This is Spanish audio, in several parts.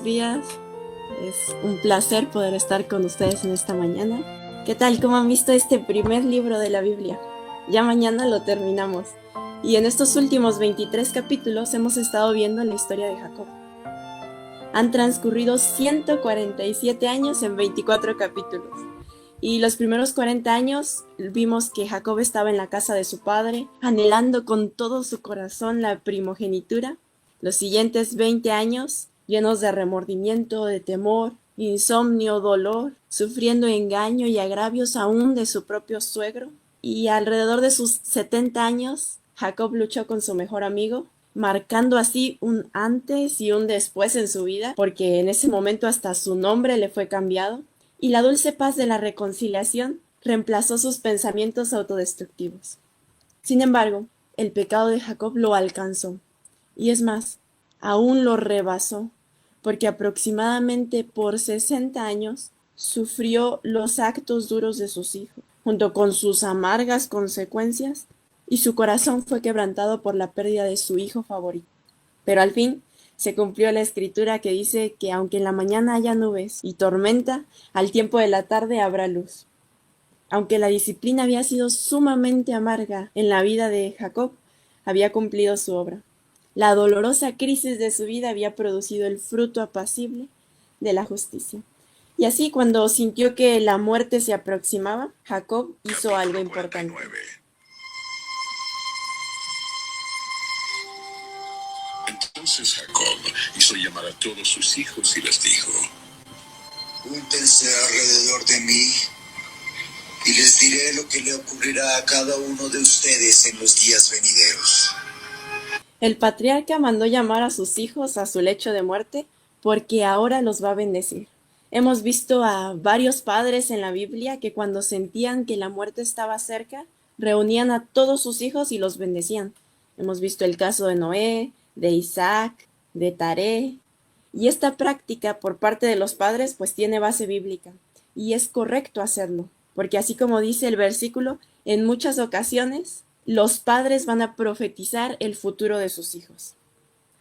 buenos días. Es un placer poder estar con ustedes en esta mañana. ¿Qué tal? ¿Cómo han visto este primer libro de la Biblia? Ya mañana lo terminamos. Y en estos últimos 23 capítulos hemos estado viendo la historia de Jacob. Han transcurrido 147 años en 24 capítulos. Y los primeros 40 años vimos que Jacob estaba en la casa de su padre, anhelando con todo su corazón la primogenitura. Los siguientes 20 años, llenos de remordimiento, de temor, insomnio, dolor, sufriendo engaño y agravios aún de su propio suegro. Y alrededor de sus 70 años, Jacob luchó con su mejor amigo, marcando así un antes y un después en su vida, porque en ese momento hasta su nombre le fue cambiado, y la dulce paz de la reconciliación reemplazó sus pensamientos autodestructivos. Sin embargo, el pecado de Jacob lo alcanzó, y es más, aún lo rebasó, porque aproximadamente por 60 años sufrió los actos duros de sus hijos, junto con sus amargas consecuencias, y su corazón fue quebrantado por la pérdida de su hijo favorito. Pero al fin se cumplió la escritura que dice que aunque en la mañana haya nubes y tormenta, al tiempo de la tarde habrá luz. Aunque la disciplina había sido sumamente amarga en la vida de Jacob, había cumplido su obra. La dolorosa crisis de su vida había producido el fruto apacible de la justicia. Y así, cuando sintió que la muerte se aproximaba, Jacob hizo algo importante. Entonces Jacob hizo llamar a todos sus hijos y les dijo: Júntense alrededor de mí y les diré lo que le ocurrirá a cada uno de ustedes en los días venideros. El patriarca mandó llamar a sus hijos a su lecho de muerte porque ahora los va a bendecir. Hemos visto a varios padres en la Biblia que cuando sentían que la muerte estaba cerca, reunían a todos sus hijos y los bendecían. Hemos visto el caso de Noé, de Isaac, de Taré. Y esta práctica por parte de los padres pues tiene base bíblica. Y es correcto hacerlo, porque así como dice el versículo, en muchas ocasiones los padres van a profetizar el futuro de sus hijos.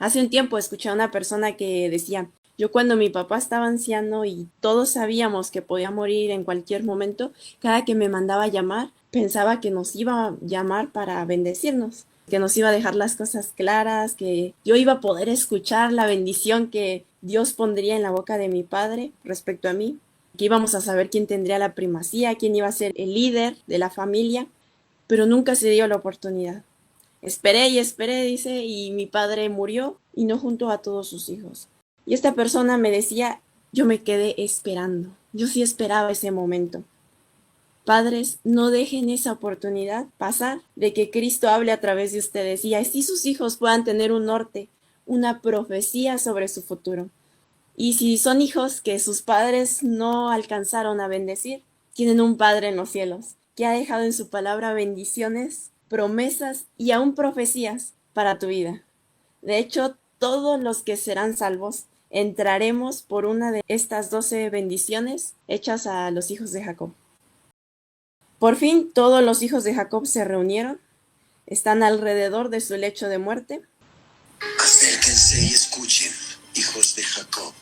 Hace un tiempo escuché a una persona que decía: yo cuando mi papá estaba anciano y todos sabíamos que podía morir en cualquier momento, cada que me mandaba a llamar, pensaba que nos iba a llamar para bendecirnos, que nos iba a dejar las cosas claras, que yo iba a poder escuchar la bendición que Dios pondría en la boca de mi padre respecto a mí, que íbamos a saber quién tendría la primacía, quién iba a ser el líder de la familia, pero nunca se dio la oportunidad. Esperé y esperé, dice, y mi padre murió y no juntó a todos sus hijos. Y esta persona me decía: yo me quedé esperando, yo sí esperaba ese momento. Padres, no dejen esa oportunidad pasar de que Cristo hable a través de ustedes y así sus hijos puedan tener un norte, una profecía sobre su futuro. Y si son hijos que sus padres no alcanzaron a bendecir, tienen un Padre en los cielos, que ha dejado en su palabra bendiciones, promesas y aún profecías para tu vida. De hecho, todos los que serán salvos entraremos por una de estas 12 bendiciones hechas a los hijos de Jacob. Por fin, todos los hijos de Jacob se reunieron, están alrededor de su lecho de muerte. Acérquense y escuchen, hijos de Jacob.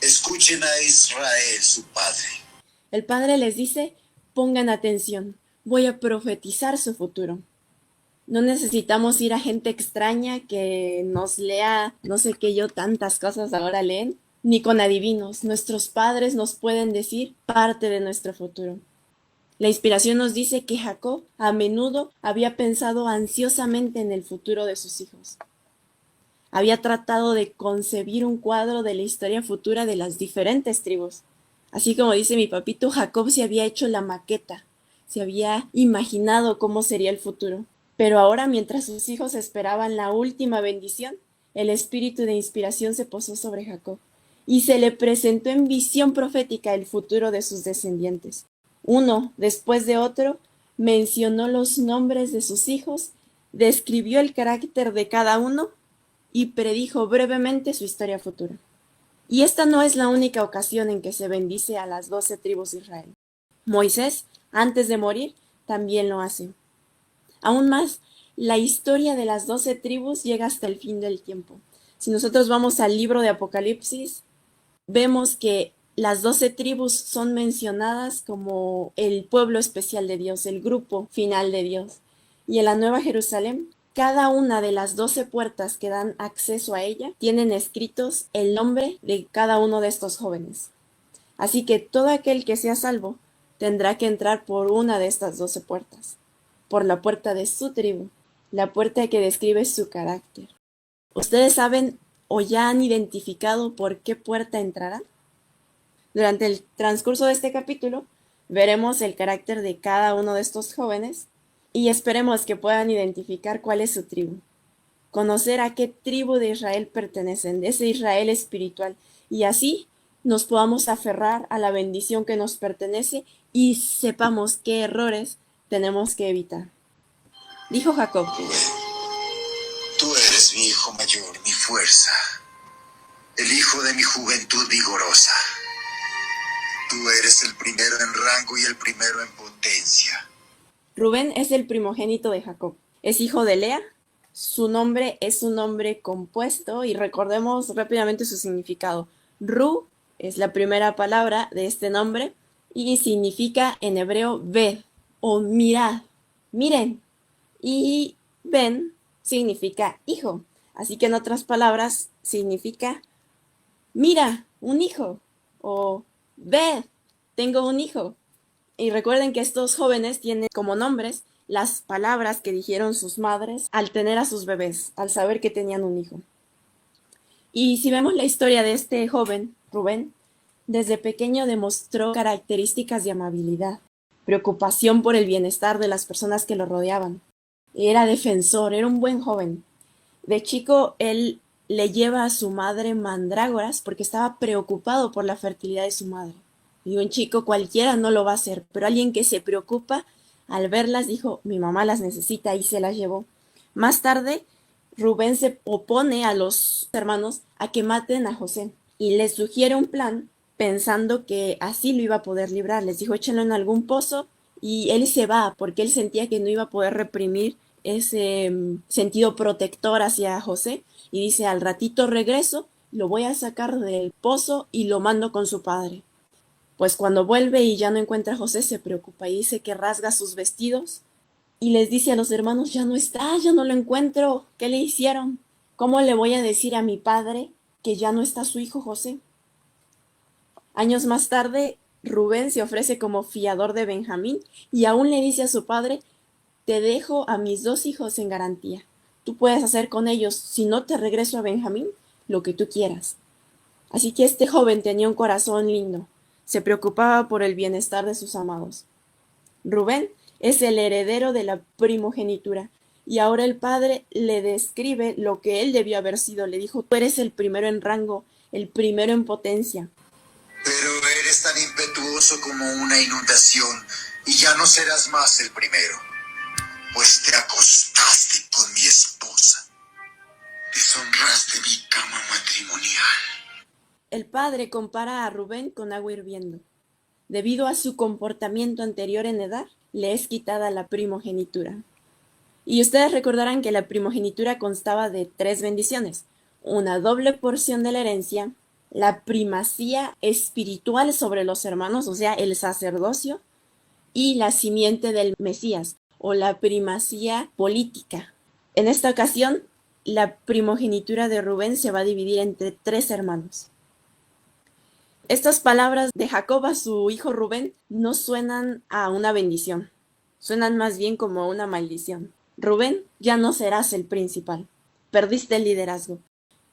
Escuchen a Israel, su padre. El padre les dice: pongan atención, voy a profetizar su futuro. No necesitamos ir a gente extraña que nos lea, no sé qué yo, tantas cosas ahora leen, ni con adivinos. Nuestros padres nos pueden decir parte de nuestro futuro. La inspiración nos dice que Jacob a menudo había pensado ansiosamente en el futuro de sus hijos. Había tratado de concebir un cuadro de la historia futura de las diferentes tribus. Así como dice mi papito, Jacob se había hecho la maqueta, se había imaginado cómo sería el futuro. Pero ahora, mientras sus hijos esperaban la última bendición, el espíritu de inspiración se posó sobre Jacob y se le presentó en visión profética el futuro de sus descendientes. Uno después de otro, mencionó los nombres de sus hijos, describió el carácter de cada uno y predijo brevemente su historia futura. Y esta no es la única ocasión en que se bendice a las 12 tribus de Israel. Moisés, antes de morir, también lo hace. Aún más, la historia de las 12 tribus llega hasta el fin del tiempo. Si nosotros vamos al libro de Apocalipsis, vemos que las 12 tribus son mencionadas como el pueblo especial de Dios, el grupo final de Dios. Y en la Nueva Jerusalén, cada una de las 12 puertas que dan acceso a ella tienen escritos el nombre de cada uno de estos jóvenes. Así que todo aquel que sea salvo tendrá que entrar por una de estas 12 puertas, por la puerta de su tribu, la puerta que describe su carácter. ¿Ustedes saben o ya han identificado por qué puerta entrarán? Durante el transcurso de este capítulo, veremos el carácter de cada uno de estos jóvenes y esperemos que puedan identificar cuál es su tribu, conocer a qué tribu de Israel pertenecen, de ese Israel espiritual, y así nos podamos aferrar a la bendición que nos pertenece y sepamos qué errores tenemos que evitar. Dijo Jacob: Tú eres mi hijo mayor, mi fuerza, el hijo de mi juventud vigorosa. Tú eres el primero en rango y el primero en potencia. Rubén es el primogénito de Jacob. Es hijo de Lea. Su nombre es un nombre compuesto y recordemos rápidamente su significado. Ru es la primera palabra de este nombre y significa en hebreo ved o mirad, miren. Y ben significa hijo. Así que en otras palabras significa mira, un hijo, o ve, tengo un hijo. Y recuerden que estos jóvenes tienen como nombres las palabras que dijeron sus madres al tener a sus bebés, al saber que tenían un hijo. Y si vemos la historia de este joven, Rubén, desde pequeño demostró características de amabilidad, preocupación por el bienestar de las personas que lo rodeaban. Era defensor, era un buen joven. De chico, él le lleva a su madre mandrágoras porque estaba preocupado por la fertilidad de su madre. Y un chico cualquiera no lo va a hacer, pero alguien que se preocupa, al verlas dijo, mi mamá las necesita, y se las llevó. Más tarde, Rubén se opone a los hermanos a que maten a José y les sugiere un plan pensando que así lo iba a poder librar. Les dijo, échenlo en algún pozo, y él se va porque él sentía que no iba a poder reprimir ese sentido protector hacia José, y dice, al ratito regreso, lo voy a sacar del pozo y lo mando con su padre. Pues cuando vuelve y ya no encuentra a José, se preocupa y dice que rasga sus vestidos y les dice a los hermanos, ya no está, ya no lo encuentro, ¿qué le hicieron? ¿Cómo le voy a decir a mi padre que ya no está su hijo José? Años más tarde, Rubén se ofrece como fiador de Benjamín y aún le dice a su padre, te dejo a mis 2 hijos en garantía. Tú puedes hacer con ellos, si no te regreso a Benjamín, lo que tú quieras. Así que este joven tenía un corazón lindo. Se preocupaba por el bienestar de sus amados. Rubén es el heredero de la primogenitura, y ahora el padre le describe lo que él debió haber sido. Le dijo, tú eres el primero en rango, el primero en potencia. Pero eres tan impetuoso como una inundación, y ya no serás más el primero, pues te acostaste con mi esposa. Deshonraste mi cama matrimonial. El padre compara a Rubén con agua hirviendo. Debido a su comportamiento anterior en edad, le es quitada la primogenitura. Y ustedes recordarán que la primogenitura constaba de 3 bendiciones: una doble porción de la herencia, la primacía espiritual sobre los hermanos, o sea, el sacerdocio, y la simiente del Mesías, o la primacía política. En esta ocasión, la primogenitura de Rubén se va a dividir entre 3 hermanos. Estas palabras de Jacob a su hijo Rubén no suenan a una bendición, suenan más bien como a una maldición. Rubén, ya no serás el principal, perdiste el liderazgo.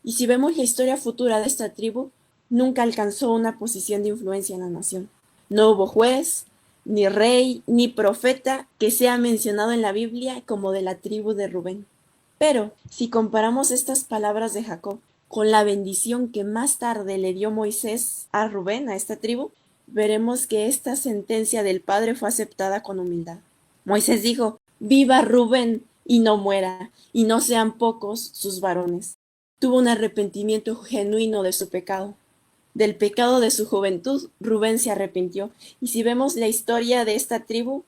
Y si vemos la historia futura de esta tribu, nunca alcanzó una posición de influencia en la nación. No hubo juez, ni rey, ni profeta que sea mencionado en la Biblia como de la tribu de Rubén. Pero, si comparamos estas palabras de Jacob con la bendición que más tarde le dio Moisés a Rubén, a esta tribu, veremos que esta sentencia del padre fue aceptada con humildad. Moisés dijo, viva Rubén y no muera, y no sean pocos sus varones. Tuvo un arrepentimiento genuino de su pecado. Del pecado de su juventud, Rubén se arrepintió. Y si vemos la historia de esta tribu,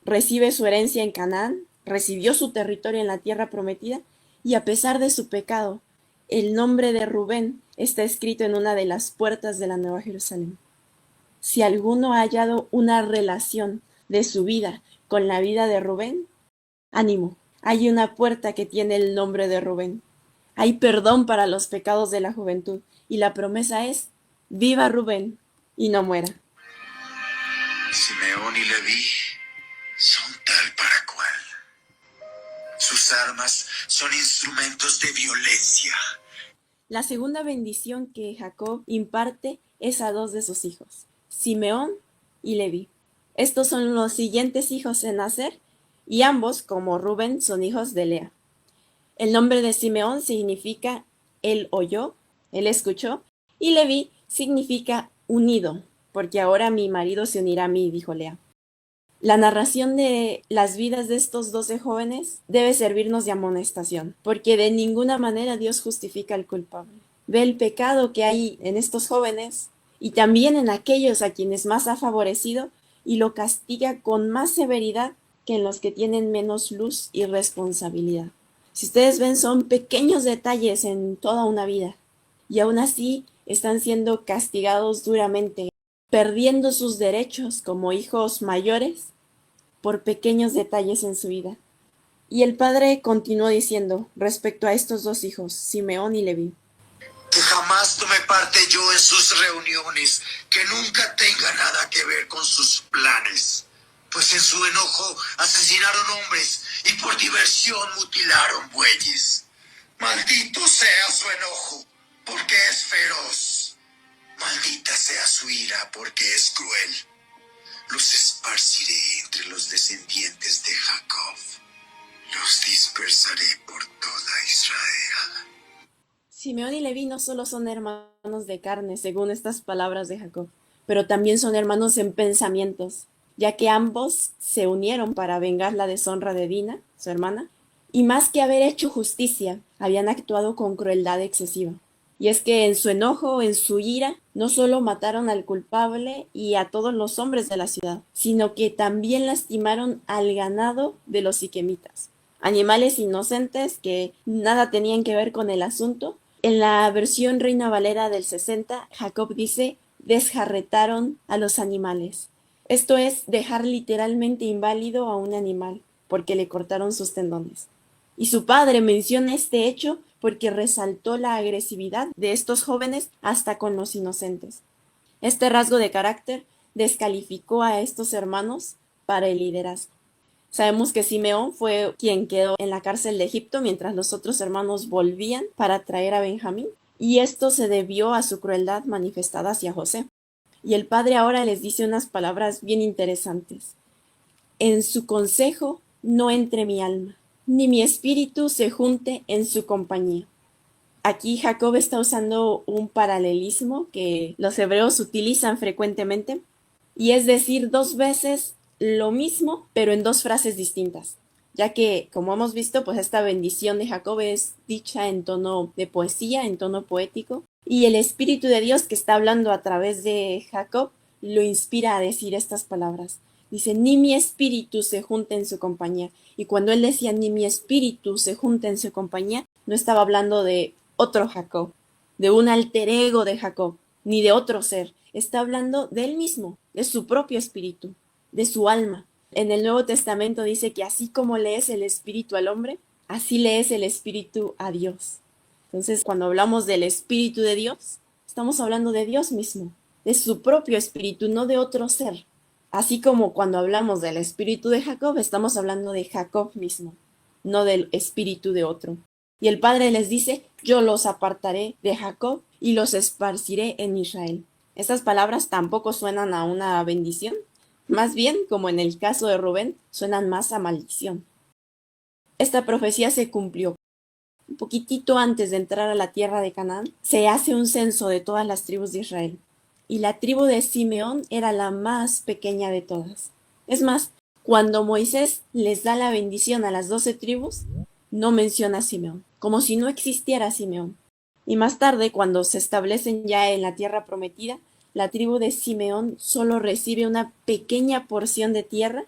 recibe su herencia en Canaán, recibió su territorio en la tierra prometida, y a pesar de su pecado, el nombre de Rubén está escrito en una de las puertas de la Nueva Jerusalén. Si alguno ha hallado una relación de su vida con la vida de Rubén, ánimo, hay una puerta que tiene el nombre de Rubén. Hay perdón para los pecados de la juventud y la promesa es, viva Rubén y no muera. Simeón y Leví son tal para cual. Sus armas son instrumentos de violencia. La segunda bendición que Jacob imparte es a dos de sus hijos, Simeón y Leví. Estos son los siguientes hijos en nacer y ambos, como Rubén, son hijos de Lea. El nombre de Simeón significa él oyó, él escuchó, y Leví significa unido, porque ahora mi marido se unirá a mí, dijo Lea. La narración de las vidas de estos 12 jóvenes debe servirnos de amonestación, porque de ninguna manera Dios justifica al culpable. Ve el pecado que hay en estos jóvenes y también en aquellos a quienes más ha favorecido y lo castiga con más severidad que en los que tienen menos luz y responsabilidad. Si ustedes ven, son pequeños detalles en toda una vida y aún así están siendo castigados duramente, perdiendo sus derechos como hijos mayores por pequeños detalles en su vida. Y el padre continuó diciendo respecto a estos dos hijos, Simeón y Leví: Que jamás tome parte yo en sus reuniones, que nunca tenga nada que ver con sus planes. Pues en su enojo asesinaron hombres y por diversión mutilaron bueyes. Maldito sea su enojo, porque es feroz. Maldita sea su ira, porque es cruel. Los esparciré entre los descendientes de Jacob. Los dispersaré por toda Israel. Simeón y Leví no solo son hermanos de carne, según estas palabras de Jacob, pero también son hermanos en pensamientos, ya que ambos se unieron para vengar la deshonra de Dina, su hermana, y más que haber hecho justicia, habían actuado con crueldad excesiva. Y es que en su enojo, en su ira, no solo mataron al culpable y a todos los hombres de la ciudad, sino que también lastimaron al ganado de los siquemitas, animales inocentes que nada tenían que ver con el asunto. En la versión Reina Valera del 60, Jacob dice, desjarretaron a los animales. Esto es dejar literalmente inválido a un animal, porque le cortaron sus tendones. Y su padre menciona este hecho porque resaltó la agresividad de estos jóvenes hasta con los inocentes. Este rasgo de carácter descalificó a estos hermanos para el liderazgo. Sabemos que Simeón fue quien quedó en la cárcel de Egipto mientras los otros hermanos volvían para traer a Benjamín, y esto se debió a su crueldad manifestada hacia José. Y el padre ahora les dice unas palabras bien interesantes. En su consejo no entre mi alma, ni mi espíritu se junte en su compañía. Aquí Jacob está usando un paralelismo que los hebreos utilizan frecuentemente, y es decir dos veces lo mismo, pero en dos frases distintas, ya que, como hemos visto, pues esta bendición de Jacob es dicha en tono de poesía, en tono poético, y el Espíritu de Dios que está hablando a través de Jacob lo inspira a decir estas palabras. Dice, ni mi espíritu se junta en su compañía. Y cuando él decía, ni mi espíritu se junta en su compañía, no estaba hablando de otro Jacob, de un alter ego de Jacob, ni de otro ser. Está hablando de él mismo, de su propio espíritu, de su alma. En el Nuevo Testamento dice que así como le es el espíritu al hombre, así le es el espíritu a Dios. Entonces, cuando hablamos del espíritu de Dios, estamos hablando de Dios mismo, de su propio espíritu, no de otro ser. Así como cuando hablamos del espíritu de Jacob, estamos hablando de Jacob mismo, no del espíritu de otro. Y el Padre les dice, yo los apartaré de Jacob y los esparciré en Israel. Estas palabras tampoco suenan a una bendición, más bien, como en el caso de Rubén, suenan más a maldición. Esta profecía se cumplió. Un poquitito antes de entrar a la tierra de Canaán, se hace un censo de todas las tribus de Israel. Y la tribu de Simeón era la más pequeña de todas. Es más, cuando Moisés les da la bendición a las 12 tribus, no menciona a Simeón, como si no existiera Simeón. Y más tarde, cuando se establecen ya en la tierra prometida, la tribu de Simeón solo recibe una pequeña porción de tierra,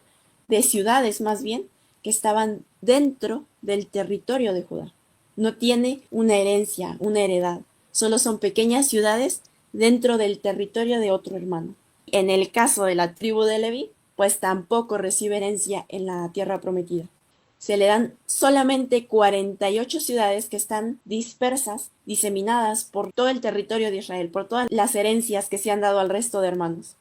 de ciudades más bien, que estaban dentro del territorio de Judá. No tiene una herencia, una heredad. Solo son pequeñas ciudades dentro del territorio de otro hermano. En el caso de la tribu de Leví, pues tampoco recibe herencia en la tierra prometida. Se le dan solamente 48 ciudades que están dispersas, diseminadas por todo el territorio de Israel, por todas las herencias que se han dado al resto de hermanos.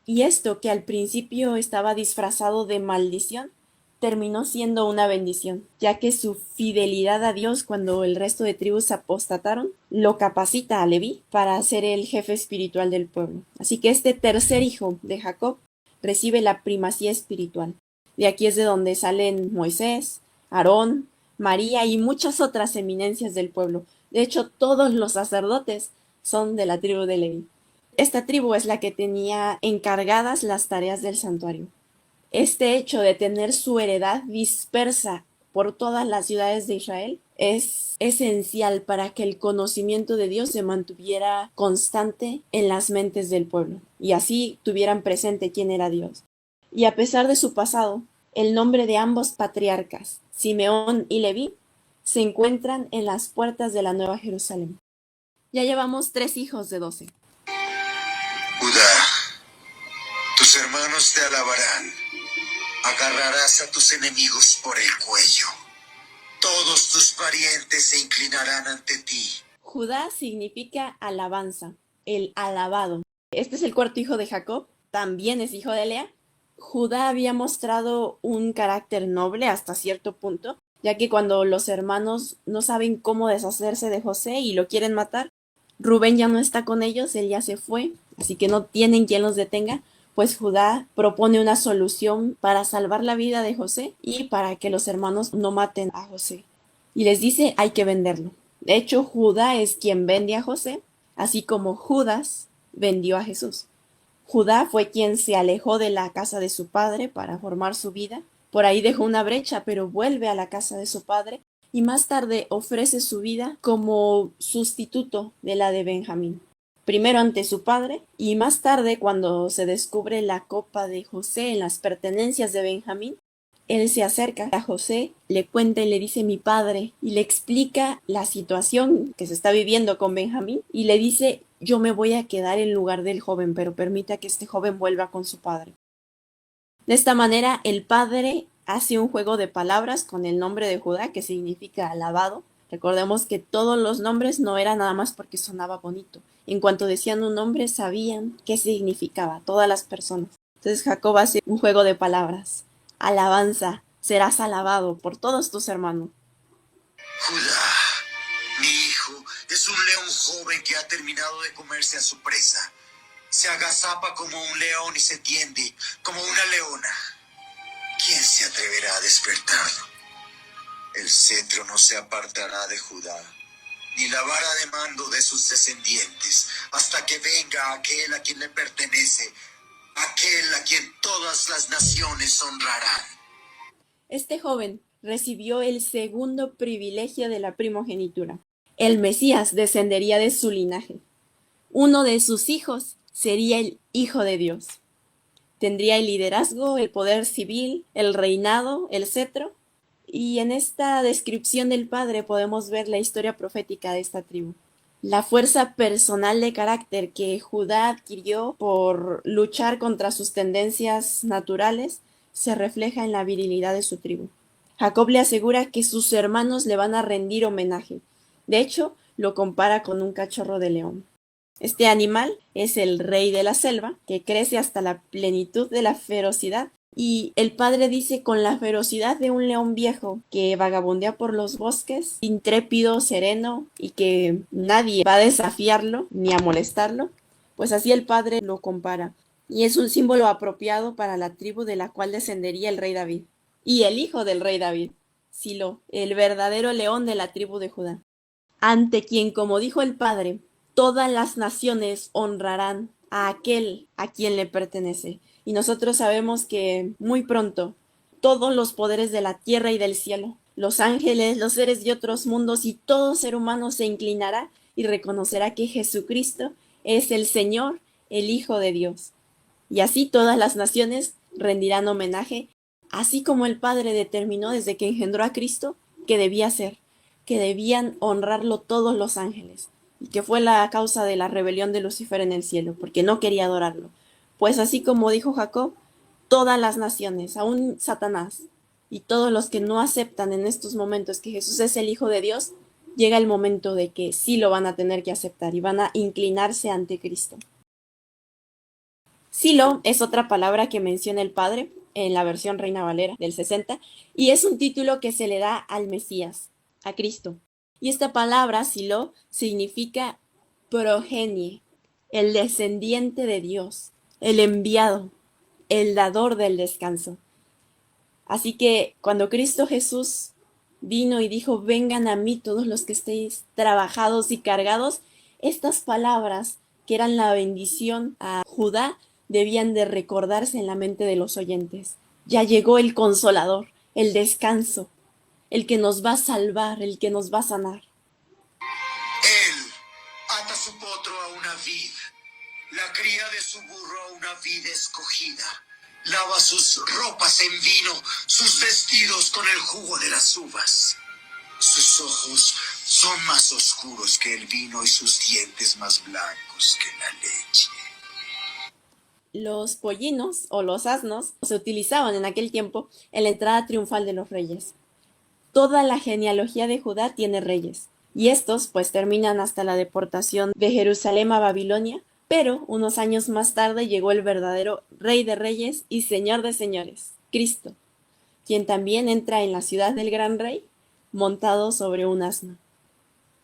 Y esto, que al principio estaba disfrazado de maldición, terminó siendo una bendición, ya que su fidelidad a Dios cuando el resto de tribus apostataron, lo capacita a Leví para ser el jefe espiritual del pueblo. Así que este tercer hijo de Jacob recibe la primacía espiritual. De aquí es de donde salen Moisés, Aarón, María y muchas otras eminencias del pueblo. De hecho, todos los sacerdotes son de la tribu de Leví. Esta tribu es la que tenía encargadas las tareas del santuario. Este hecho de tener su heredad dispersa por todas las ciudades de Israel es esencial para que el conocimiento de Dios se mantuviera constante en las mentes del pueblo y así tuvieran presente quién era Dios. Y a pesar de su pasado, el nombre de ambos patriarcas, Simeón y Leví, se encuentran en las puertas de la Nueva Jerusalén. Ya llevamos 3 hijos de 12. Judá, tus hermanos te alabarán. Agarrarás a tus enemigos por el cuello. Todos tus parientes se inclinarán ante ti. Judá significa alabanza, el alabado. Este es el cuarto hijo de Jacob, también es hijo de Lea. Judá había mostrado un carácter noble hasta cierto punto, ya que cuando los hermanos no saben cómo deshacerse de José y lo quieren matar, Rubén ya no está con ellos, él ya se fue, así que no tienen quien los detenga, pues Judá propone una solución para salvar la vida de José y para que los hermanos no maten a José. Y les dice, hay que venderlo. De hecho, Judá es quien vende a José, así como Judas vendió a Jesús. Judá fue quien se alejó de la casa de su padre para formar su vida. Por ahí dejó una brecha, pero vuelve a la casa de su padre y más tarde ofrece su vida como sustituto de la de Benjamín. Primero ante su padre y más tarde cuando se descubre la copa de José en las pertenencias de Benjamín, él se acerca a José, le cuenta y le dice mi padre y le explica la situación que se está viviendo con Benjamín y le dice yo me voy a quedar en lugar del joven, pero permita que este joven vuelva con su padre. De esta manera el padre hace un juego de palabras con el nombre de Judá que significa alabado. Recordemos que todos los nombres no eran nada más porque sonaba bonito. En cuanto decían un nombre sabían qué significaba, todas las personas. Entonces Jacob hace un juego de palabras. Alabanza, serás alabado por todos tus hermanos. Judá, mi hijo, es un león joven que ha terminado de comerse a su presa. Se agazapa como un león y se tiende como una leona. ¿Quién se atreverá a despertarlo? El cetro no se apartará de Judá, ni la vara de mando de sus descendientes, hasta que venga aquel a quien le pertenece, aquel a quien todas las naciones honrarán. Este joven recibió el segundo privilegio de la primogenitura. El Mesías descendería de su linaje. Uno de sus hijos sería el Hijo de Dios. Tendría el liderazgo, el poder civil, el reinado, el cetro. Y en esta descripción del padre podemos ver la historia profética de esta tribu. La fuerza personal de carácter que Judá adquirió por luchar contra sus tendencias naturales se refleja en la virilidad de su tribu. Jacob le asegura que sus hermanos le van a rendir homenaje. De hecho, lo compara con un cachorro de león. Este animal es el rey de la selva, que crece hasta la plenitud de la ferocidad, y el padre dice con la ferocidad de un león viejo que vagabundea por los bosques, intrépido, sereno, y que nadie va a desafiarlo ni a molestarlo, pues así el padre lo compara. Y es un símbolo apropiado para la tribu de la cual descendería el rey David. Y el hijo del rey David, Silo, el verdadero león de la tribu de Judá. Ante quien, como dijo el padre, todas las naciones honrarán a aquel a quien le pertenece. Y nosotros sabemos que muy pronto todos los poderes de la tierra y del cielo, los ángeles, los seres de otros mundos y todo ser humano se inclinará y reconocerá que Jesucristo es el Señor, el Hijo de Dios. Y así todas las naciones rendirán homenaje, así como el Padre determinó desde que engendró a Cristo que debía ser, que debían honrarlo todos los ángeles, y que fue la causa de la rebelión de Lucifer en el cielo, porque no quería adorarlo. Pues así como dijo Jacob, todas las naciones, aún Satanás, y todos los que no aceptan en estos momentos que Jesús es el Hijo de Dios, llega el momento de que sí lo van a tener que aceptar y van a inclinarse ante Cristo. Silo es otra palabra que menciona el Padre en la versión Reina Valera del 60, y es un título que se le da al Mesías, a Cristo. Y esta palabra, Silo, significa progenie, el descendiente de Dios, el enviado, el dador del descanso. Así que cuando Cristo Jesús vino y dijo, vengan a mí todos los que estéis trabajados y cargados, estas palabras, que eran la bendición a Judá, debían de recordarse en la mente de los oyentes. Ya llegó el Consolador, el descanso, el que nos va a salvar, el que nos va a sanar. Él ata su potro a una vid, la cría de su burro a una vid escogida. Lava sus ropas en vino, sus vestidos con el jugo de las uvas. Sus ojos son más oscuros que el vino y sus dientes más blancos que la leche. Los pollinos o los asnos se utilizaban en aquel tiempo en la entrada triunfal de los reyes. Toda la genealogía de Judá tiene reyes, y estos pues terminan hasta la deportación de Jerusalén a Babilonia, pero unos años más tarde llegó el verdadero Rey de Reyes y Señor de Señores, Cristo, quien también entra en la ciudad del gran rey montado sobre un asno.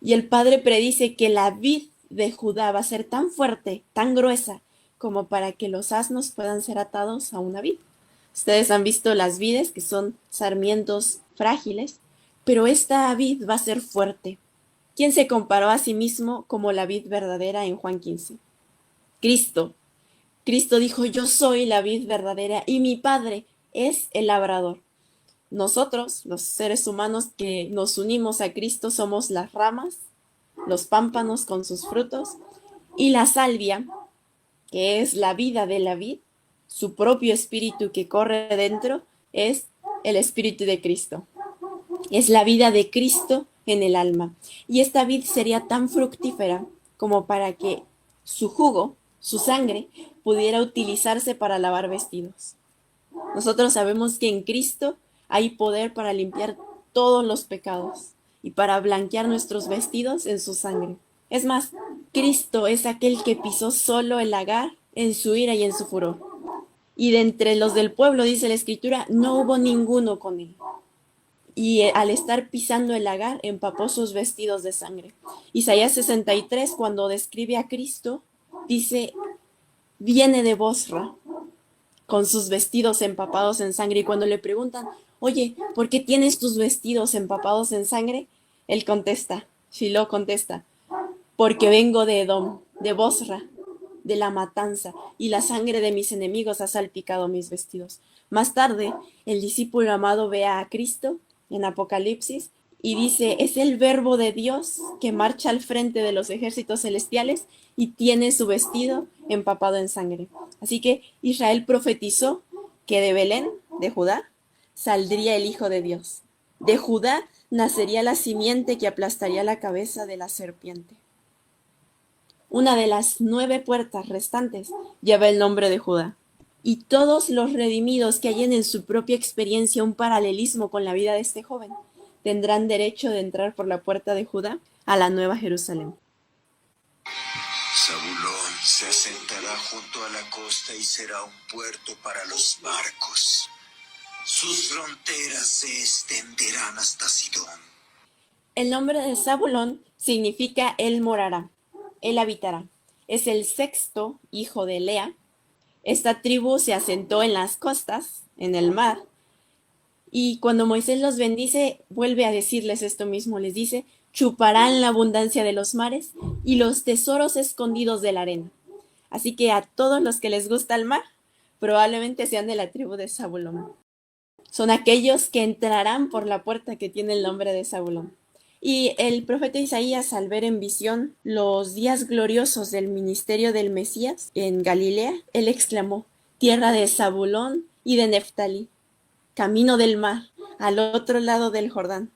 Y el Padre predice que la vid de Judá va a ser tan fuerte, tan gruesa, como para que los asnos puedan ser atados a una vid. Ustedes han visto las vides, que son sarmientos frágiles, pero esta vid va a ser fuerte. ¿Quién se comparó a sí mismo como la vid verdadera en Juan 15? Cristo. Cristo dijo, yo soy la vid verdadera y mi Padre es el labrador. Nosotros, los seres humanos que nos unimos a Cristo, somos las ramas, los pámpanos con sus frutos, y la salvia, que es la vida de la vid, su propio espíritu que corre dentro, es el espíritu de Cristo. Es la vida de Cristo en el alma. Y esta vid sería tan fructífera como para que su jugo, su sangre, pudiera utilizarse para lavar vestidos. Nosotros sabemos que en Cristo hay poder para limpiar todos los pecados y para blanquear nuestros vestidos en su sangre. Es más, Cristo es aquel que pisó solo el lagar en su ira y en su furor. Y de entre los del pueblo, dice la Escritura, no hubo ninguno con él. Y al estar pisando el lagar, empapó sus vestidos de sangre. Isaías 63, cuando describe a Cristo, dice, viene de Bosra, con sus vestidos empapados en sangre. Y cuando le preguntan, oye, ¿por qué tienes tus vestidos empapados en sangre? Él contesta, Shiloh contesta, porque vengo de Edom, de Bosra, de la matanza, y la sangre de mis enemigos ha salpicado mis vestidos. Más tarde, el discípulo amado ve a Cristo en Apocalipsis y dice, es el verbo de Dios que marcha al frente de los ejércitos celestiales y tiene su vestido empapado en sangre. Así que Israel profetizó que de Belén, de Judá, saldría el Hijo de Dios. De Judá nacería la simiente que aplastaría la cabeza de la serpiente. Una de las 9 puertas restantes lleva el nombre de Judá. Y todos los redimidos que hallen en su propia experiencia un paralelismo con la vida de este joven tendrán derecho de entrar por la puerta de Judá a la Nueva Jerusalén. Zabulón se asentará junto a la costa y será un puerto para los barcos. Sus fronteras se extenderán hasta Sidón. El nombre de Zabulón significa él morará, él habitará. Es el 6º hijo de Lea. Esta tribu se asentó en las costas, en el mar, y cuando Moisés los bendice, vuelve a decirles esto mismo, les dice, chuparán la abundancia de los mares y los tesoros escondidos de la arena. Así que a todos los que les gusta el mar, probablemente sean de la tribu de Zabulón. Son aquellos que entrarán por la puerta que tiene el nombre de Zabulón. Y el profeta Isaías, al ver en visión los días gloriosos del ministerio del Mesías en Galilea, él exclamó, tierra de Zabulón y de Neftalí, camino del mar, al otro lado del Jordán.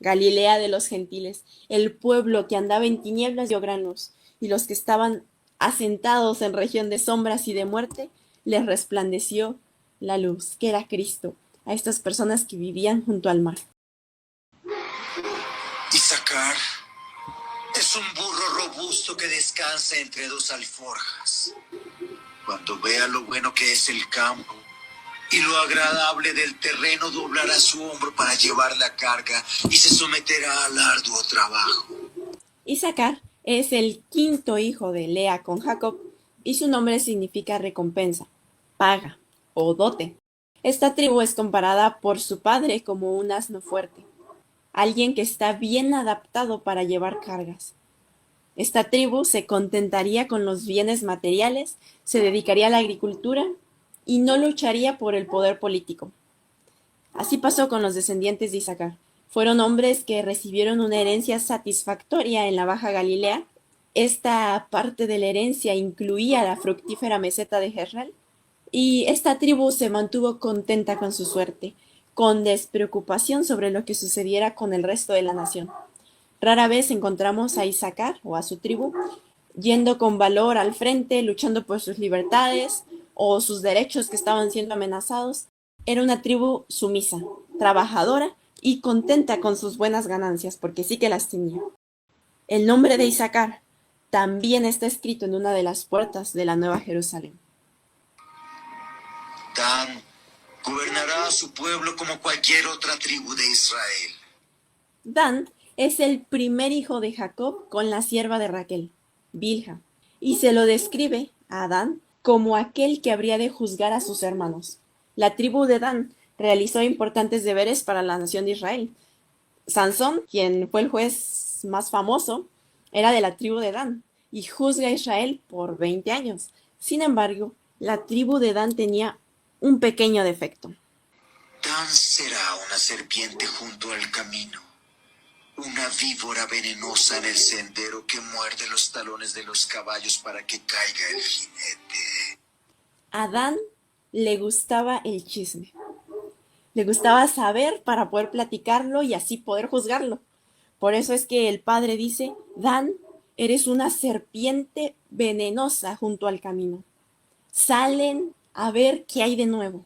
Galilea de los gentiles, el pueblo que andaba en tinieblas vio gran luz, y los que estaban asentados en región de sombras y de muerte, les resplandeció la luz, que era Cristo, a estas personas que vivían junto al mar. Isaacar es un burro robusto que descansa entre dos alforjas. Cuando vea lo bueno que es el campo y lo agradable del terreno, doblará su hombro para llevar la carga y se someterá al arduo trabajo. Isaacar es el quinto hijo de Lea con Jacob y su nombre significa recompensa, paga o dote. Esta tribu es comparada por su padre como un asno fuerte, alguien que está bien adaptado para llevar cargas. Esta tribu se contentaría con los bienes materiales, se dedicaría a la agricultura y no lucharía por el poder político. Así pasó con los descendientes de Isaacar. Fueron hombres que recibieron una herencia satisfactoria en la Baja Galilea. Esta parte de la herencia incluía la fructífera meseta de Jezreel, y esta tribu se mantuvo contenta con su suerte, con despreocupación sobre lo que sucediera con el resto de la nación. Rara vez encontramos a Isaacar o a su tribu yendo con valor al frente, luchando por sus libertades o sus derechos que estaban siendo amenazados. Era una tribu sumisa, trabajadora y contenta con sus buenas ganancias, porque sí que las tenía. El nombre de Isaacar también está escrito en una de las puertas de la Nueva Jerusalén. Dan gobernará a su pueblo como cualquier otra tribu de Israel. Dan es el primer hijo de Jacob con la sierva de Raquel, Bilha, y se lo describe a Dan como aquel que habría de juzgar a sus hermanos. La tribu de Dan realizó importantes deberes para la nación de Israel. Sansón, quien fue el juez más famoso, era de la tribu de Dan y juzga a Israel por 20 años. Sin embargo, la tribu de Dan tenía un pequeño defecto. Dan será una serpiente junto al camino, una víbora venenosa en el sendero que muerde los talones de los caballos para que caiga el jinete. A Dan le gustaba el chisme. Le gustaba saber para poder platicarlo y así poder juzgarlo. Por eso es que el padre dice: Dan, eres una serpiente venenosa junto al camino. Salen a ver qué hay de nuevo,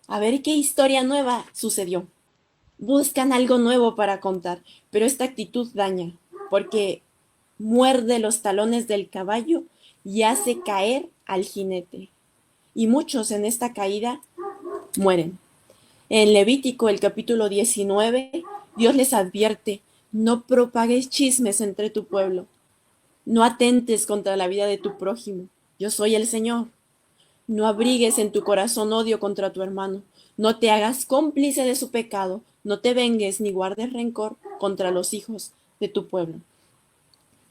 a ver qué historia nueva sucedió. Buscan algo nuevo para contar, pero esta actitud daña, porque muerde los talones del caballo y hace caer al jinete. Y muchos en esta caída mueren. En Levítico, el capítulo 19, Dios les advierte: no propagues chismes entre tu pueblo, no atentes contra la vida de tu prójimo, yo soy el Señor. No abrigues en tu corazón odio contra tu hermano, no te hagas cómplice de su pecado, no te vengues ni guardes rencor contra los hijos de tu pueblo.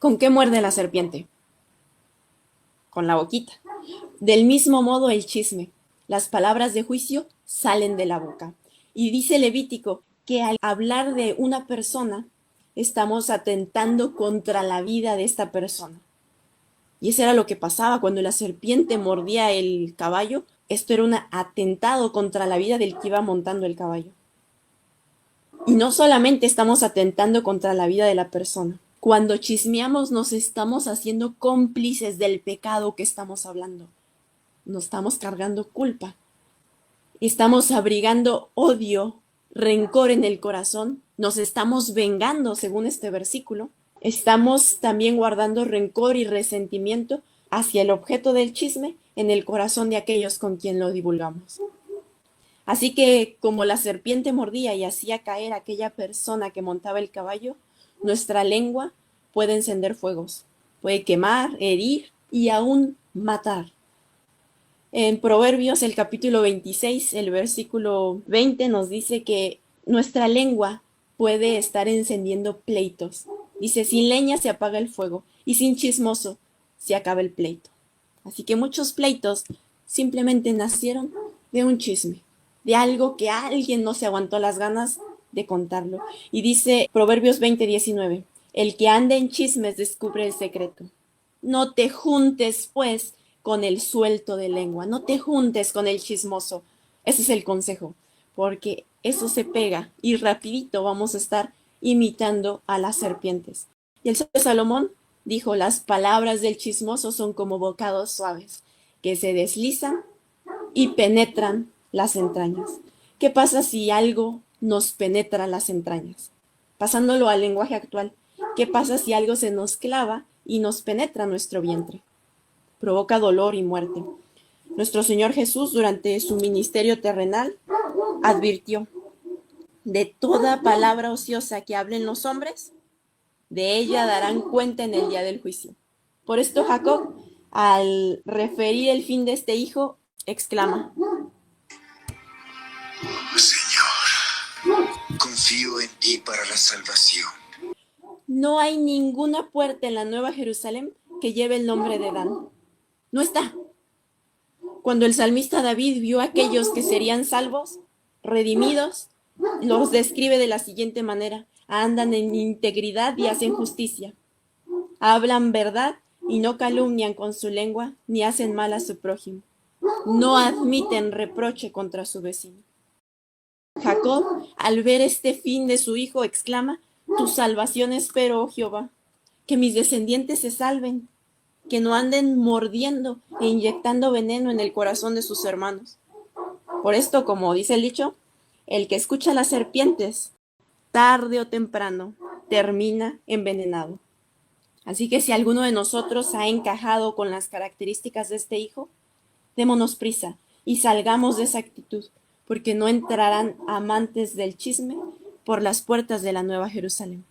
¿Con qué muerde la serpiente? Con la boquita. Del mismo modo el chisme, las palabras de juicio salen de la boca. Y dice Levítico que al hablar de una persona, estamos atentando contra la vida de esta persona. Y eso era lo que pasaba cuando la serpiente mordía el caballo. Esto era un atentado contra la vida del que iba montando el caballo. Y no solamente estamos atentando contra la vida de la persona. Cuando chismeamos nos estamos haciendo cómplices del pecado que estamos hablando. Nos estamos cargando culpa. Estamos abrigando odio, rencor en el corazón. Nos estamos vengando, según este versículo. Estamos también guardando rencor y resentimiento hacia el objeto del chisme en el corazón de aquellos con quien lo divulgamos. Así que, como la serpiente mordía y hacía caer a aquella persona que montaba el caballo, nuestra lengua puede encender fuegos, puede quemar, herir y aún matar. En Proverbios, el capítulo 26, el versículo 20 nos dice que nuestra lengua puede estar encendiendo pleitos. Dice: sin leña se apaga el fuego y sin chismoso se acaba el pleito. Así que muchos pleitos simplemente nacieron de un chisme, de algo que alguien no se aguantó las ganas de contarlo. Y dice Proverbios 20:19, el que anda en chismes descubre el secreto. No te juntes, pues, con el suelto de lengua, no te juntes con el chismoso. Ese es el consejo, porque eso se pega y rapidito vamos a estar imitando a las serpientes. Y el sabio Salomón dijo, las palabras del chismoso son como bocados suaves, que se deslizan y penetran las entrañas. ¿Qué pasa si algo nos penetra las entrañas? Pasándolo al lenguaje actual, ¿qué pasa si algo se nos clava y nos penetra nuestro vientre? Provoca dolor y muerte. Nuestro Señor Jesús, durante su ministerio terrenal, advirtió, de toda palabra ociosa que hablen los hombres, de ella darán cuenta en el día del juicio. Por esto Jacob, al referir el fin de este hijo, exclama, Señor, confío en ti para la salvación. no hay ninguna puerta en la Nueva Jerusalén que lleve el nombre de Dan. No está. Cuando el salmista David vio a aquellos que serían salvos, redimidos, los describe de la siguiente manera: andan en integridad y hacen justicia, hablan verdad y no calumnian con su lengua, ni hacen mal a su prójimo, no admiten reproche contra su vecino. Jacob, al ver este fin de su hijo, exclama, tu salvación espero, oh Jehová, que mis descendientes se salven, que no anden mordiendo e inyectando veneno en el corazón de sus hermanos. Por esto, como dice el dicho, el que escucha a las serpientes, tarde o temprano, termina envenenado. Así que si alguno de nosotros ha encajado con las características de este hijo, démonos prisa y salgamos de esa actitud, porque no entrarán amantes del chisme por las puertas de la Nueva Jerusalén.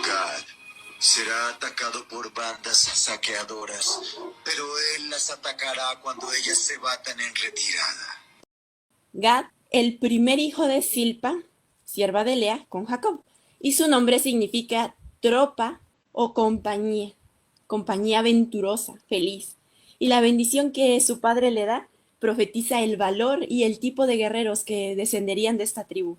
Gad será atacado por bandas saqueadoras, pero él las atacará cuando ellas se batan en retirada. Gad, el primer hijo de Silpa, sierva de Lea, con Jacob, y su nombre significa tropa o compañía venturosa, feliz. Y la bendición que su padre le da profetiza el valor y el tipo de guerreros que descenderían de esta tribu.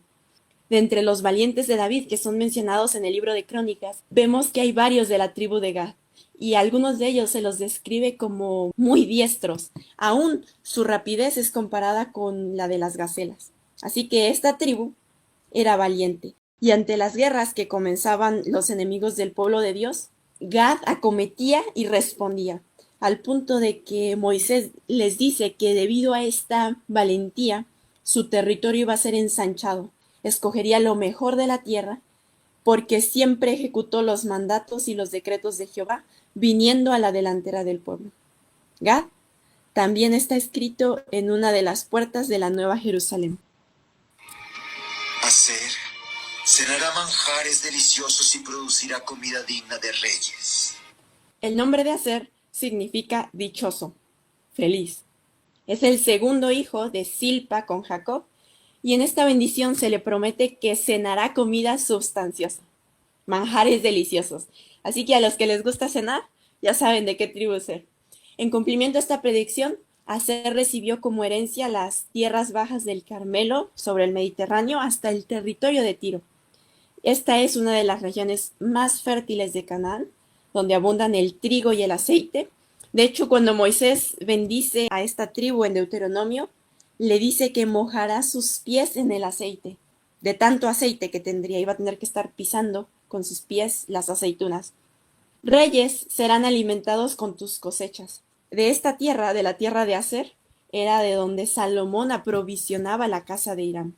De entre los valientes de David que son mencionados en el libro de Crónicas, vemos que hay varios de la tribu de Gad, y algunos de ellos se los describe como muy diestros. Aún su rapidez es comparada con la de las gacelas. Así que esta tribu era valiente, y ante las guerras que comenzaban los enemigos del pueblo de Dios, Gad acometía y respondía, al punto de que Moisés les dice que debido a esta valentía, su territorio iba a ser ensanchado. Escogería lo mejor de la tierra, porque siempre ejecutó los mandatos y los decretos de Jehová, viniendo a la delantera del pueblo. Gad también está escrito en una de las puertas de la Nueva Jerusalén. Aser cenará manjares deliciosos y producirá comida digna de reyes. El nombre de Aser significa dichoso, feliz. Es el segundo hijo de Silpa con Jacob, y en esta bendición se le promete que cenará comida sustanciosa, manjares deliciosos. Así que a los que les gusta cenar, ya saben de qué tribu ser. En cumplimiento a esta predicción, Aser recibió como herencia las tierras bajas del Carmelo sobre el Mediterráneo hasta el territorio de Tiro. Esta es una de las regiones más fértiles de Canaán, donde abundan el trigo y el aceite. De hecho, cuando Moisés bendice a esta tribu en Deuteronomio, le dice que mojará sus pies en el aceite. De tanto aceite que tendría, iba a tener que estar pisando con sus pies las aceitunas. Reyes serán alimentados con tus cosechas. De esta tierra, de la tierra de Aser, era de donde Salomón aprovisionaba la casa de Hiram.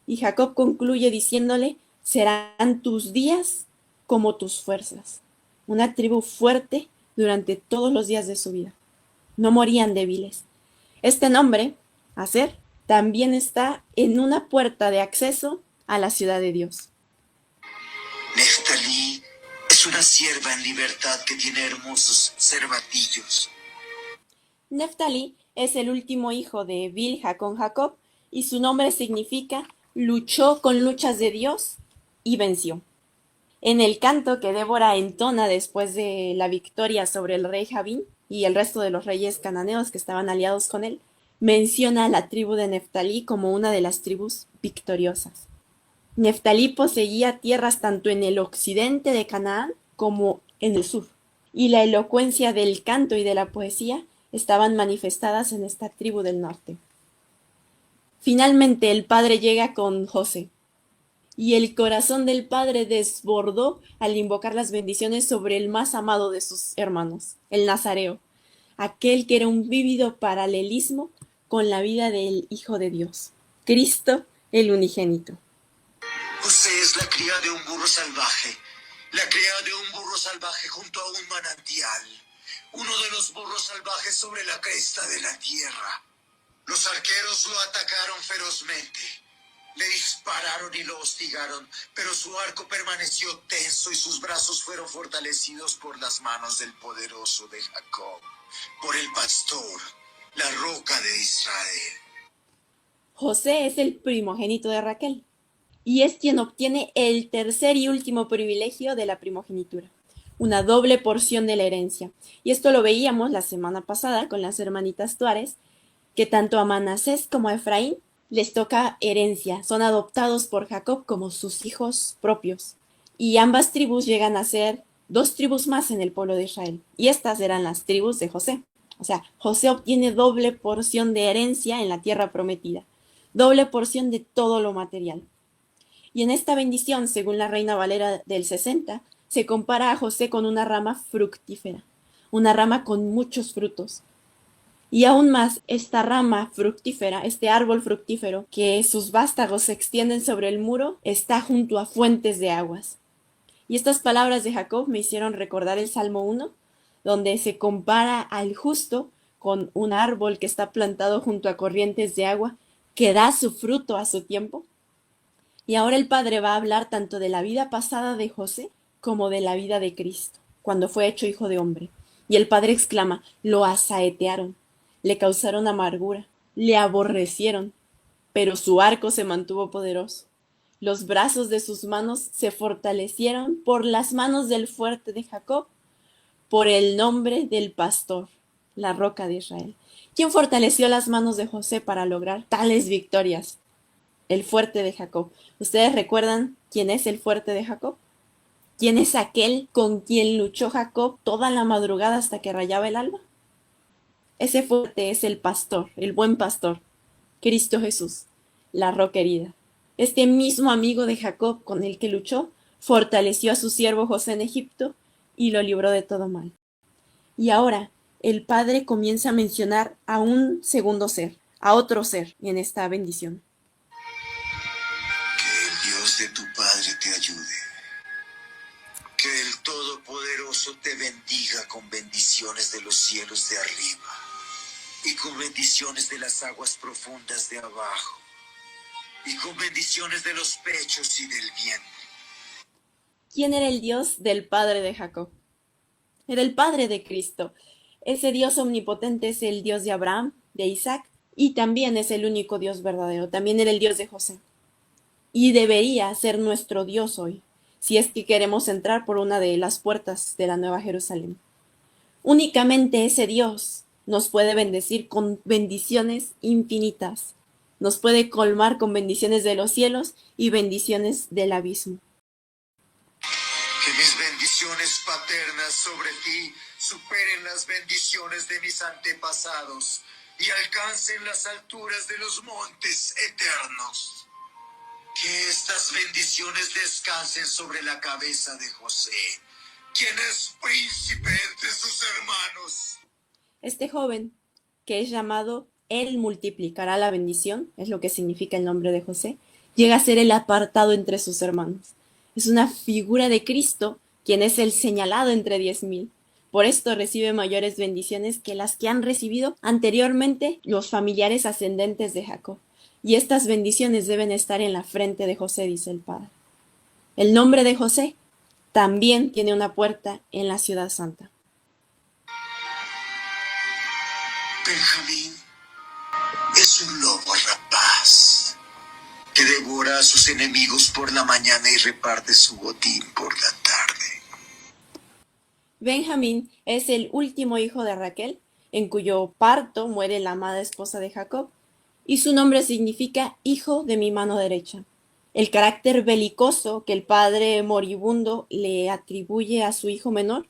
Y Jacob concluye diciéndole, serán tus días como tus fuerzas. Una tribu fuerte durante todos los días de su vida. No morían débiles. Este nombre, Aser, también está en una puerta de acceso a la ciudad de Dios. Neftalí es una sierva en libertad que tiene hermosos cervatillos. Neftalí es el último hijo de Bilha con Jacob, y su nombre significa luchó con luchas de Dios y venció. En el canto que Débora entona después de la victoria sobre el rey Javín y el resto de los reyes cananeos que estaban aliados con él, menciona a la tribu de Neftalí como una de las tribus victoriosas. Neftalí poseía tierras tanto en el occidente de Canaán como en el sur, y la elocuencia del canto y de la poesía estaban manifestadas en esta tribu del norte. Finalmente el padre llega con José, Y el corazón del padre desbordó al invocar las bendiciones sobre el más amado de sus hermanos, el Nazareo, aquel que era un vívido paralelismo con la vida del Hijo de Dios, Cristo el unigénito. José es la cría de un burro salvaje, la cría de un burro salvaje junto a un manantial, uno de los burros salvajes sobre la cresta de la tierra. Los arqueros lo atacaron ferozmente, le dispararon y lo hostigaron, pero su arco permaneció tenso y sus brazos fueron fortalecidos por las manos del poderoso de Jacob, por el pastor, la roca de Israel. José es el primogénito de Raquel y es quien obtiene el tercer y último privilegio de la primogenitura, una doble porción de la herencia. Y esto lo veíamos la semana pasada con las hermanitas Tuares, que tanto a Manasés como a Efraín les toca herencia, son adoptados por Jacob como sus hijos propios. Y ambas tribus llegan a ser dos tribus más en el pueblo de Israel, y estas eran las tribus de José. O sea, José obtiene doble porción de herencia en la tierra prometida, doble porción de todo lo material. Y en esta bendición, según la Reina Valera del 60, se compara a José con una rama fructífera, una rama con muchos frutos. Y aún más, esta rama fructífera, este árbol fructífero, que sus vástagos se extienden sobre el muro, está junto a fuentes de aguas. Y estas palabras de Jacob me hicieron recordar el Salmo 1, donde se compara al justo con un árbol que está plantado junto a corrientes de agua, que da su fruto a su tiempo. Y ahora el Padre va a hablar tanto de la vida pasada de José como de la vida de Cristo, cuando fue hecho hijo de hombre. Y el Padre exclama, lo asaetearon, le causaron amargura, le aborrecieron, pero su arco se mantuvo poderoso. Los brazos de sus manos se fortalecieron por las manos del fuerte de Jacob, por el nombre del pastor, la roca de Israel. ¿Quién fortaleció las manos de José para lograr tales victorias? El fuerte de Jacob. ¿Ustedes recuerdan quién es el fuerte de Jacob? ¿Quién es aquel con quien luchó Jacob toda la madrugada hasta que rayaba el alba? Ese fuerte es el pastor, el buen pastor, Cristo Jesús, la roca herida. Este mismo amigo de Jacob con el que luchó, fortaleció a su siervo José en Egipto y lo libró de todo mal. Y ahora el Padre comienza a mencionar a un segundo ser, a otro ser en esta bendición. Que el Dios de tu Padre te ayude. Que el Todopoderoso te bendiga con bendiciones de los cielos de arriba y con bendiciones de las aguas profundas de abajo y con bendiciones de los pechos y del vientre. ¿Quién era el Dios del padre de Jacob? Era el Padre de Cristo. Ese Dios omnipotente es el Dios de Abraham, de Isaac, y también es el único Dios verdadero. También era el Dios de José. Y debería ser nuestro Dios hoy, si es que queremos entrar por una de las puertas de la Nueva Jerusalén. Únicamente ese Dios nos puede bendecir con bendiciones infinitas. Nos puede colmar con bendiciones de los cielos y bendiciones del abismo. Que mis bendiciones paternas sobre ti superen las bendiciones de mis antepasados y alcancen las alturas de los montes eternos. Que estas bendiciones descansen sobre la cabeza de José, quien es príncipe entre sus hermanos. Este joven, que es llamado Él multiplicará la bendición, es lo que significa el nombre de José, llega a ser el apartado entre sus hermanos. Es una figura de Cristo, quien es el señalado entre 10,000. Por esto recibe mayores bendiciones que las que han recibido anteriormente los familiares ascendentes de Jacob. Y estas bendiciones deben estar en la frente de José, dice el Padre. El nombre de José también tiene una puerta en la ciudad santa. Benjamín es un lobo rapaz que devora a sus enemigos por la mañana y reparte su botín por la tarde. Benjamín es el último hijo de Raquel, en cuyo parto muere la amada esposa de Jacob, y su nombre significa hijo de mi mano derecha. El carácter belicoso que el padre moribundo le atribuye a su hijo menor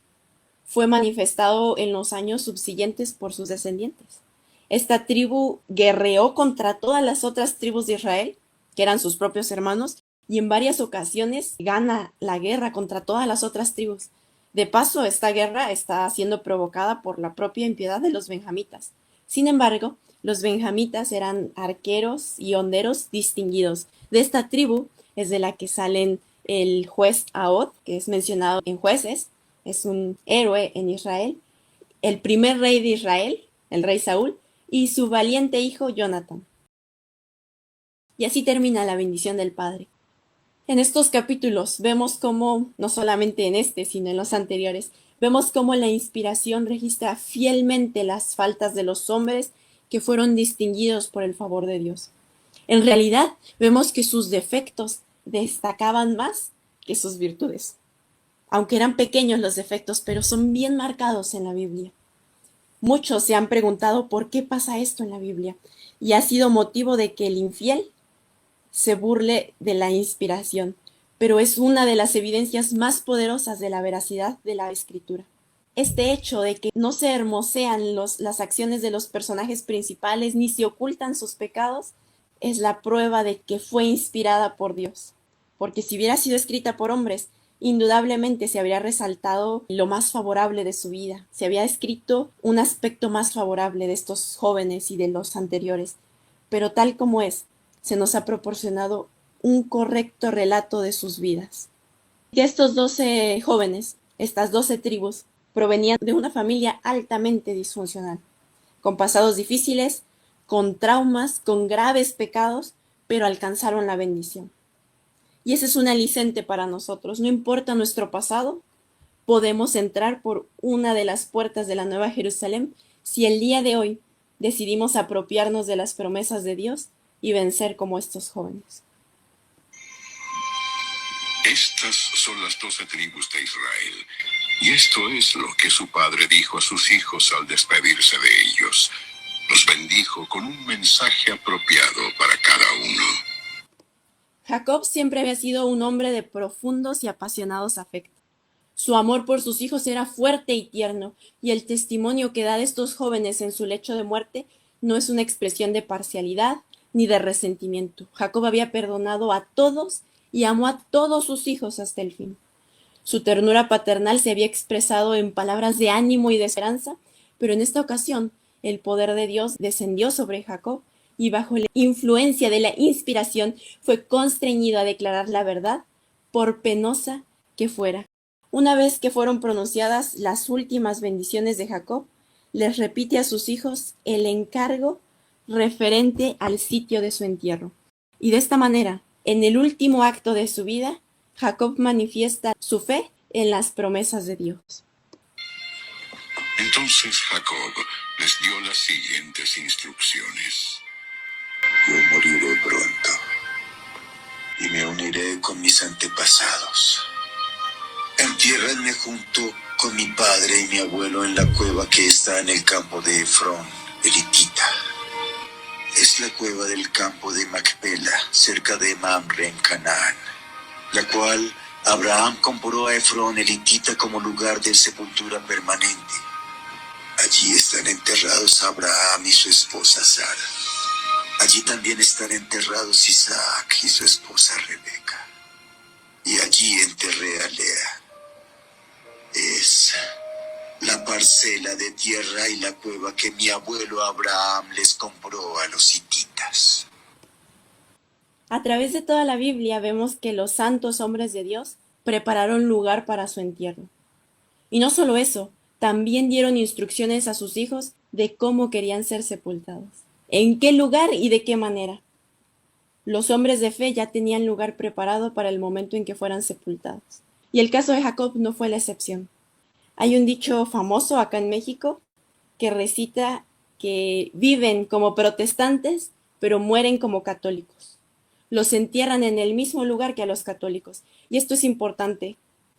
fue manifestado en los años subsiguientes por sus descendientes. Esta tribu guerreó contra todas las otras tribus de Israel, que eran sus propios hermanos, y en varias ocasiones gana la guerra contra todas las otras tribus. De paso, esta guerra está siendo provocada por la propia impiedad de los benjamitas. Sin embargo, los benjamitas eran arqueros y honderos distinguidos. De esta tribu es de la que salen el juez Ahod, que es mencionado en Jueces, es un héroe en Israel, el primer rey de Israel, el rey Saúl, y su valiente hijo Jonatán. Y así termina la bendición del Padre. En estos capítulos vemos cómo, no solamente en este, sino en los anteriores, vemos cómo la inspiración registra fielmente las faltas de los hombres que fueron distinguidos por el favor de Dios. En realidad, vemos que sus defectos destacaban más que sus virtudes. Aunque eran pequeños los defectos, pero son bien marcados en la Biblia. Muchos se han preguntado por qué pasa esto en la Biblia, y ha sido motivo de que el infiel se burle de la inspiración, pero es una de las evidencias más poderosas de la veracidad de la Escritura. Este hecho de que no se hermosean las acciones de los personajes principales ni se ocultan sus pecados es la prueba de que fue inspirada por Dios. Porque si hubiera sido escrita por hombres, indudablemente se habría resaltado lo más favorable de su vida. Se había escrito un aspecto más favorable de estos jóvenes y de los anteriores. Pero tal como es, se nos ha proporcionado un correcto relato de sus vidas. Que estos 12 jóvenes, estas 12 tribus, provenían de una familia altamente disfuncional, con pasados difíciles, con traumas, con graves pecados, pero alcanzaron la bendición. Y ese es un aliciente para nosotros. No importa nuestro pasado, podemos entrar por una de las puertas de la Nueva Jerusalén si el día de hoy decidimos apropiarnos de las promesas de Dios y vencer como estos jóvenes. Estas son las 12 tribus de Israel, y esto es lo que su padre dijo a sus hijos al despedirse de ellos. Los bendijo con un mensaje apropiado para cada uno. Jacob siempre había sido un hombre de profundos y apasionados afectos. Su amor por sus hijos era fuerte y tierno, y el testimonio que da de estos jóvenes en su lecho de muerte no es una expresión de parcialidad ni de resentimiento. Jacob había perdonado a todos y amó a todos sus hijos hasta el fin. Su ternura paternal se había expresado en palabras de ánimo y de esperanza, pero en esta ocasión el poder de Dios descendió sobre Jacob y bajo la influencia de la inspiración fue constreñido a declarar la verdad, por penosa que fuera. Una vez que fueron pronunciadas las últimas bendiciones de Jacob, les repite a sus hijos el encargo referente al sitio de su entierro. Y de esta manera, en el último acto de su vida, Jacob manifiesta su fe en las promesas de Dios. Entonces Jacob les dio las siguientes instrucciones. Yo moriré pronto y me uniré con mis antepasados. Entiérrenme junto con mi padre y mi abuelo en la cueva que está en el campo de Efrón, el hitita. Es la cueva del campo de Macpela, cerca de Mamre en Canaán, la cual Abraham compró a Efrón el hitita como lugar de sepultura permanente. Allí están enterrados Abraham y su esposa Sara. Allí también están enterrados Isaac y su esposa Rebeca. Y allí enterré a Lea. Es la parcela de tierra y la cueva que mi abuelo Abraham les compró a los hititas. A través de toda la Biblia vemos que los santos hombres de Dios prepararon lugar para su entierro. Y no solo eso, también dieron instrucciones a sus hijos de cómo querían ser sepultados, en qué lugar y de qué manera. Los hombres de fe ya tenían lugar preparado para el momento en que fueran sepultados. Y el caso de Jacob no fue la excepción. Hay un dicho famoso acá en México que recita que viven como protestantes, pero mueren como católicos. Los entierran en el mismo lugar que a los católicos. Y esto es importante,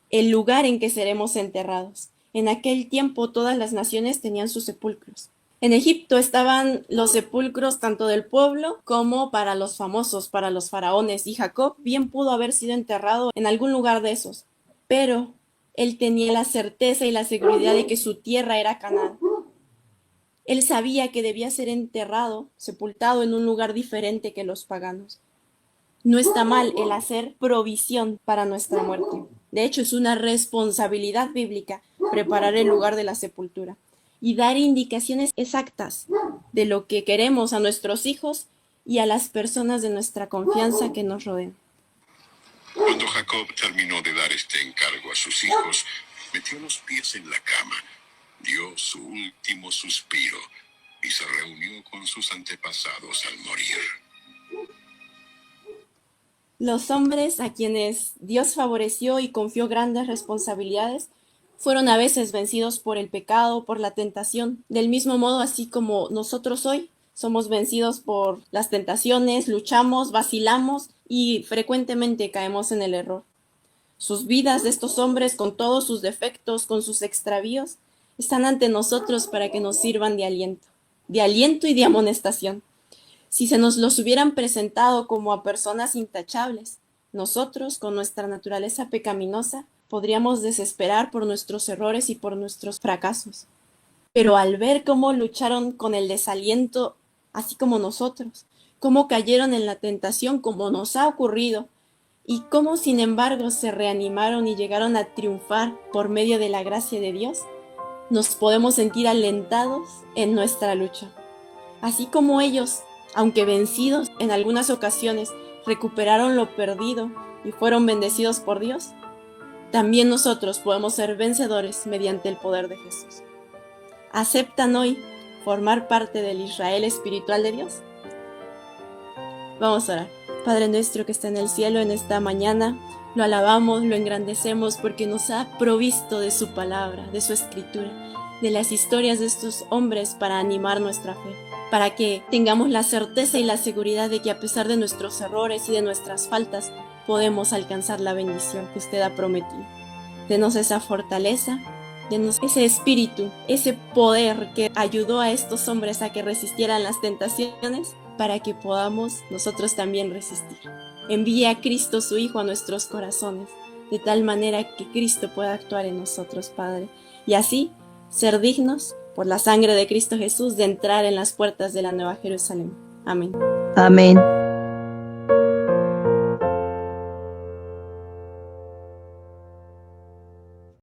el lugar en que seremos enterrados. En aquel tiempo todas las naciones tenían sus sepulcros. En Egipto estaban los sepulcros tanto del pueblo como para los famosos, para los faraones, y Jacob bien pudo haber sido enterrado en algún lugar de esos. Pero él tenía la certeza y la seguridad de que su tierra era Canaán. Él sabía que debía ser enterrado, sepultado en un lugar diferente que los paganos. No está mal el hacer provisión para nuestra muerte. De hecho, es una responsabilidad bíblica preparar el lugar de la sepultura y dar indicaciones exactas de lo que queremos a nuestros hijos y a las personas de nuestra confianza que nos rodeen. Cuando Jacob terminó de dar este encargo a sus hijos, metió los pies en la cama, dio su último suspiro y se reunió con sus antepasados al morir. Los hombres a quienes Dios favoreció y confió grandes responsabilidades fueron a veces vencidos por el pecado, por la tentación, del mismo modo así como nosotros hoy somos vencidos por las tentaciones, luchamos, vacilamos y frecuentemente caemos en el error. Sus vidas de estos hombres, con todos sus defectos, con sus extravíos, están ante nosotros para que nos sirvan de aliento y de amonestación. Si se nos los hubieran presentado como a personas intachables, nosotros, con nuestra naturaleza pecaminosa, podríamos desesperar por nuestros errores y por nuestros fracasos. Pero al ver cómo lucharon con el desaliento, así como nosotros, cómo cayeron en la tentación como nos ha ocurrido, y cómo sin embargo se reanimaron y llegaron a triunfar por medio de la gracia de Dios, nos podemos sentir alentados en nuestra lucha. Así como ellos, aunque vencidos en algunas ocasiones, recuperaron lo perdido y fueron bendecidos por Dios, también nosotros podemos ser vencedores mediante el poder de Jesús. ¿Aceptan hoy formar parte del Israel espiritual de Dios? Vamos a orar. Padre nuestro que está en el cielo, en esta mañana lo alabamos, lo engrandecemos porque nos ha provisto de su palabra, de su escritura, de las historias de estos hombres para animar nuestra fe, para que tengamos la certeza y la seguridad de que a pesar de nuestros errores y de nuestras faltas, podemos alcanzar la bendición que usted ha prometido. Denos esa fortaleza, denos ese espíritu, ese poder que ayudó a estos hombres a que resistieran las tentaciones, para que podamos nosotros también resistir. Envíe a Cristo su Hijo a nuestros corazones, de tal manera que Cristo pueda actuar en nosotros, Padre, y así ser dignos, por la sangre de Cristo Jesús, de entrar en las puertas de la Nueva Jerusalén. Amén. Amén.